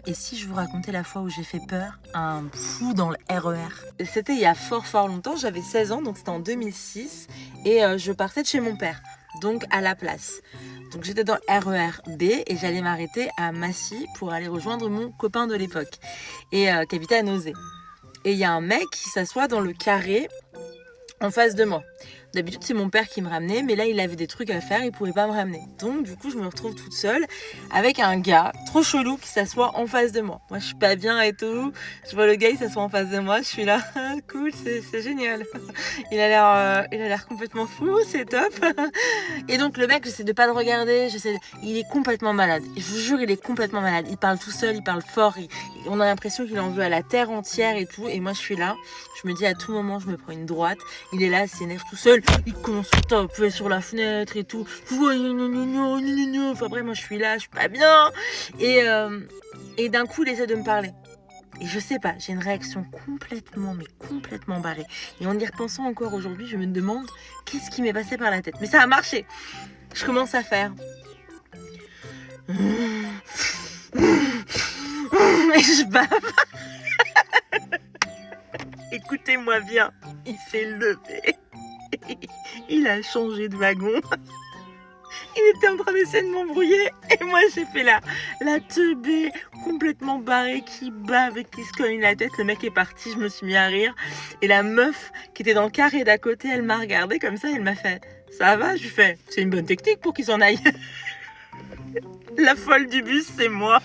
Et si je vous racontais la fois où j'ai fait peur à un fou dans le RER? C'était il y a fort longtemps, j'avais 16 ans, donc c'était en 2006. Et je partais de chez mon père, donc à la place. Donc j'étais dans le RER B et j'allais m'arrêter à Massy pour aller rejoindre mon copain de l'époque, et qui habitait à Nozay. Et il y a un mec qui s'assoit dans le carré en face de moi. D'habitude, c'est mon père qui me ramenait, mais là, il avait des trucs à faire, il pouvait pas me ramener. Donc, du coup, je me retrouve toute seule avec un gars trop chelou qui s'assoit en face de moi. Moi, je suis pas bien et tout. Je vois le gars, il s'assoit en face de moi. Je suis là, cool, c'est génial. Il a l'air complètement fou, c'est top. Et donc, le mec, j'essaie de pas le regarder. Il est complètement malade. Je vous jure, il est complètement malade. Il parle tout seul, il parle fort. On a l'impression qu'il en veut à la terre entière et tout. Et moi, je suis là. Je me dis à tout moment, je me prends une droite. Il est là, il s'énerve tout seul. Il commence à taper sur la fenêtre et tout. Enfin bref, moi je suis là, je suis pas bien. Et d'un coup, il essaie de me parler. Et je sais pas, j'ai une réaction complètement barrée. Et en y repensant encore aujourd'hui, je me demande qu'est-ce qui m'est passé par la tête. Mais ça a marché. Je commence à faire. Et je bave. Écoutez-moi bien, il s'est levé. Il a changé de wagon. Il était en train d'essayer de m'embrouiller. Et moi, j'ai fait la teubée complètement barrée qui bave et qui se cogne la tête. Le mec est parti, je me suis mis à rire. Et la meuf qui était dans le carré d'à côté, elle m'a regardée comme ça. Elle m'a fait « Ça va ?» Je lui fais « C'est une bonne technique pour qu'il s'en aille. » La folle du bus, c'est moi.